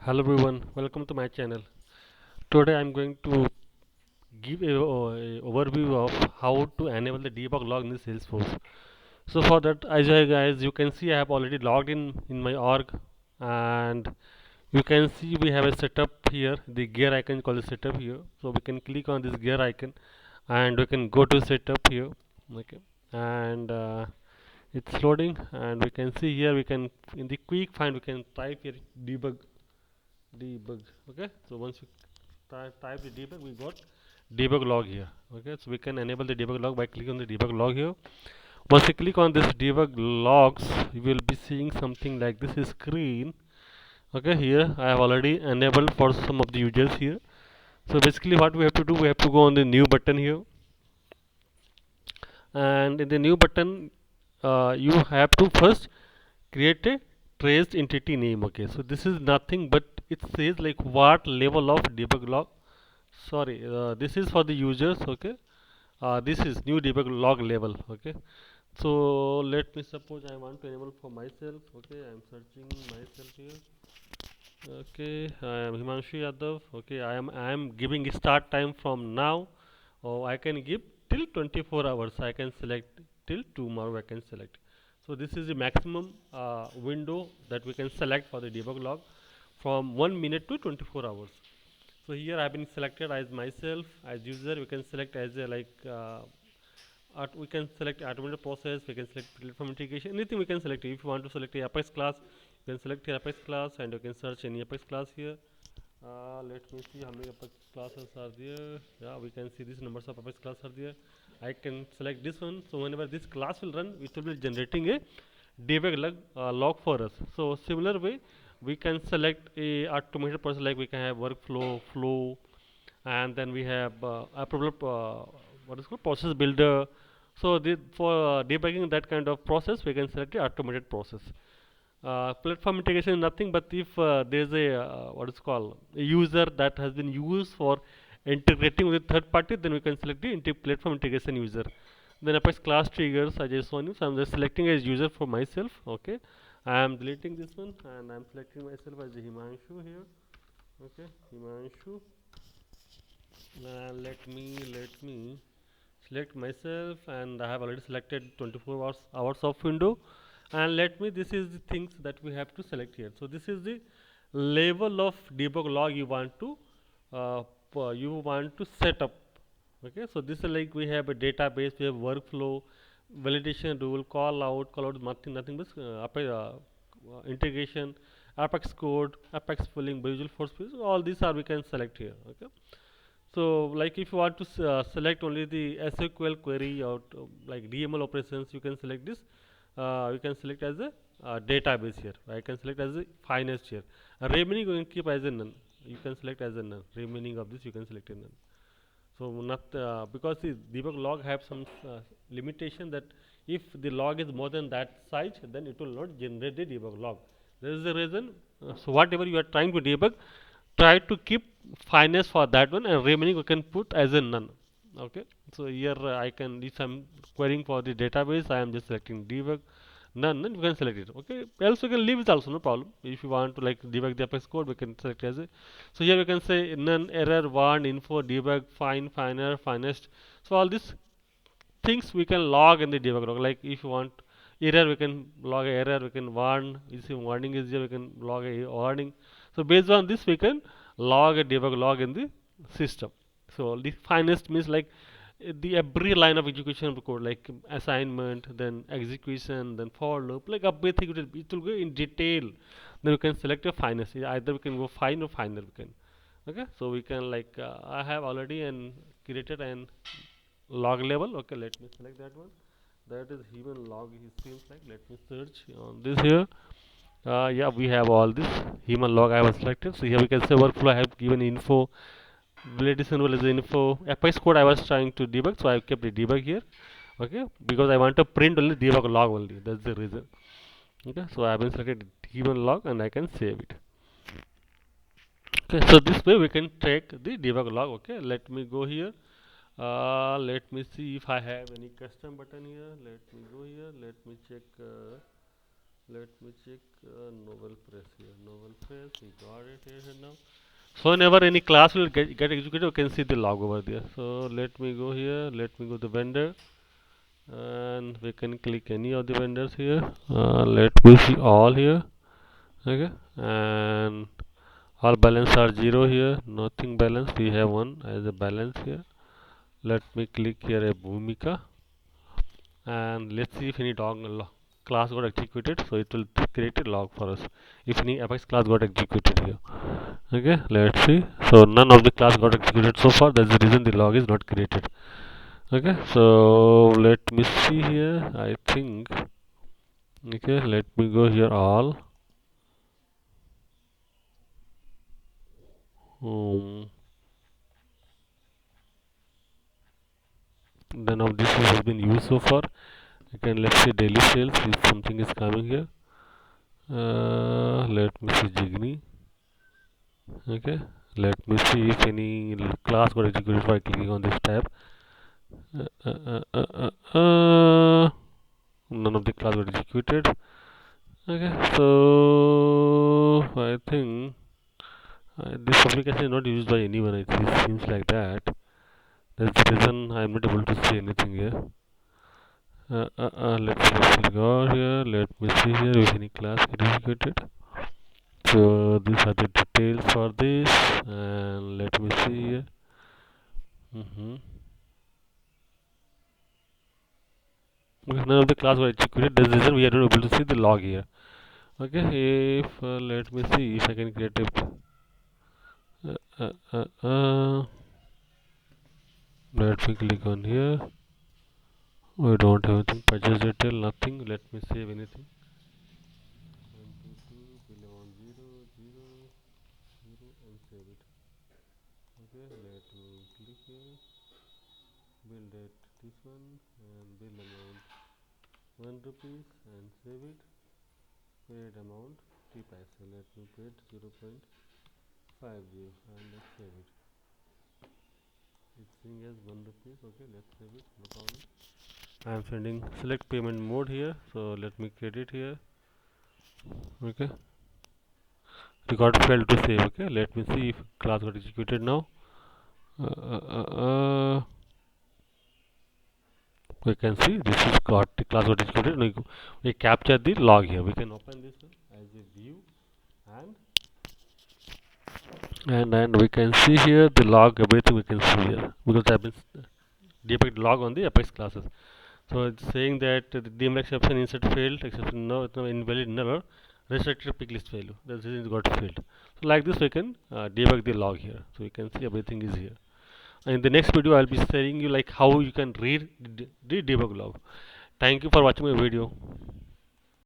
Hello everyone, welcome to my channel. Today I'm going to give a overview of how to enable the debug log in the Salesforce. So for that, as you can see, I have already logged in my org, and you can see we have a setup here. The gear icon called the setup here. So we can click on this gear icon, and we can go to setup here. Okay, and it's loading, and we can see here we can in the quick find we can type here debug. Okay, so once we type the debug, we got debug log here. Okay, so we can enable the debug log by clicking on the debug log here. Once you click on this debug logs, you will be seeing something like this screen. Okay, here I have already enabled for some of the users here. So basically what we have to do, we have to go on the new button here, and in the new button you have to first create a traced entity name. Okay, so this is nothing but it says like what level of debug log, sorry, this is for the users. Okay, this is new debug log level. Okay, so let me suppose I want to enable for myself. Okay, I am searching myself here. Okay, I am Himanshu Yadav. Okay, I am giving start time from now. Oh, I can give till 24 hours. I can select till tomorrow. I can select. So this is the maximum window that we can select for the debug log, from 1 minute to 24 hours. So here I have been selected as myself as user. We can select as a we can select automated process. We can select platform integration. Anything we can select. If you want to select a Apex class, you can select a Apex class, and you can search any Apex class here. Let me see how many Apex classes are there. Yeah, we can see these numbers of Apex classes are there. I can select this one. So whenever this class will run, it will be generating a debug log for us. So similar way, we can select a automated process, like we can have workflow, flow, and then we have a problem, what is called process builder. So for debugging that kind of process, we can select the automated process. Platform integration is nothing but if there is a what is called a user that has been used for integrating with a third party, then we can select the platform integration user. Then Apex class triggers, I just want you, so I'm just selecting as user for myself. Okay, I am deleting this one and I'm selecting myself as Himanshu here. Okay, Himanshu. Let me select myself, and I have already selected 24 hours of window. And let me, this is the things that we have to select here. So this is the level of debug log you want to set up. Okay, so this is like we have a database, we have workflow, validation rule, call out, nothing but integration, Apex code, Apex pulling, Visual Force, all these are we can select here. Okay, so like if you want to select only the SQL query or like DML operations, you can select this. You can select as a database here. I can select as a finest here. Remaining you can keep as a none. You can select as a none. Remaining of this you can select a none. So not because the debug log have some limitation that if the log is more than that size, then it will not generate the debug log. This is the reason. So whatever you are trying to debug, try to keep fineness for that one, and remaining you can put as a none. Okay. So here I can, if I'm querying for the database, I am just selecting debug none, then you can select it. Okay, else you can leave it also, no problem. If you want to like debug the Apex code, we can select as a, so here we can say none, error, warn, info, debug, fine, finer, finest. So all these things we can log in the debug log. Like if you want error, we can log a error, we can warn, if warning is there, we can log a warning. So based on this, we can log a debug log in the system. So the finest means like the every line of execution of the code, like assignment, then execution, then for loop, like everything it will go in detail. Then we can select a finest. Either we can go fine or finer. We can. Okay, so we can like I have already and created an log level. Okay, let me select that one. That is human log. It seems like. Let me search on this here. Yeah, we have all this human log I was selected. So here we can say workflow. I have given info. Validation symbol is the info. Apex code I was trying to debug, so I kept the debug here. Okay, because I want to print only debug log only. That's the reason. Okay, so I have been selected human log and I can save it. Okay, so this way we can track the debug log. Okay, let me go here. Let me see if I have any custom button here. Let me go here. Let me check. Let me check novel press here. Novel press, we got it here now. So whenever any class will get executed, you can see the log over there. So let me go here. Let me go to vendor, and we can click any of the vendors here. Let me see all here. Okay, and all balance are 0 here. Nothing balance. We have one as a balance here. Let me click here a Bhumika, and let's see if any class got executed. So it will create a log for us if any apex class got executed here. Okay, let's see. So none of the class got executed so far. That's the reason the log is not created. Okay, so let me see here. I think, okay, let me go here all. um, None of this has been used so far. Again, let's say daily sales if something is coming here. Let me see Jigni. Okay, let me see if any class got executed by clicking on this tab. uh, uh, uh, uh, uh, None of the class got executed. Okay, so I think this application is not used by anyone. It seems like that. That's the reason I'm not able to see anything here. Let's go here. Let me see here if any class get executed. So these are the details for this, and let me see here. Mm-hmm. Because none of the class were executed, that's the reason we are not able to see the log here. Okay, if let me see if I can create a uh, uh, uh, uh, let me click on here. We don't have anything, purchase detail, nothing. Let me save anything. 122 bill amount 0 and save it. Okay, let me click here. Bill date this one and bill amount 1 rupees and save it. Paid amount 3 paise. Let me paid 0.50 and let's save it. It's saying as 1 rupees. Okay, let's save it. No problem. I am sending select payment mode here. So let me credit here. Okay. Record failed to save. Okay. Let me see if class got executed now. Uh, uh, uh, uh, we can see this is got the class got executed. We capture the log here. We can open this one as a view, and we can see here the log, everything we can see here because I've been debugged log on the apex classes. So it's saying that the DML exception insert failed, exception no invalid null, restricted pick list value. That's it got failed. So like this we can debug the log here. So you can see everything is here. In the next video I'll be sharing you like how you can read the debug log. Thank you for watching my video.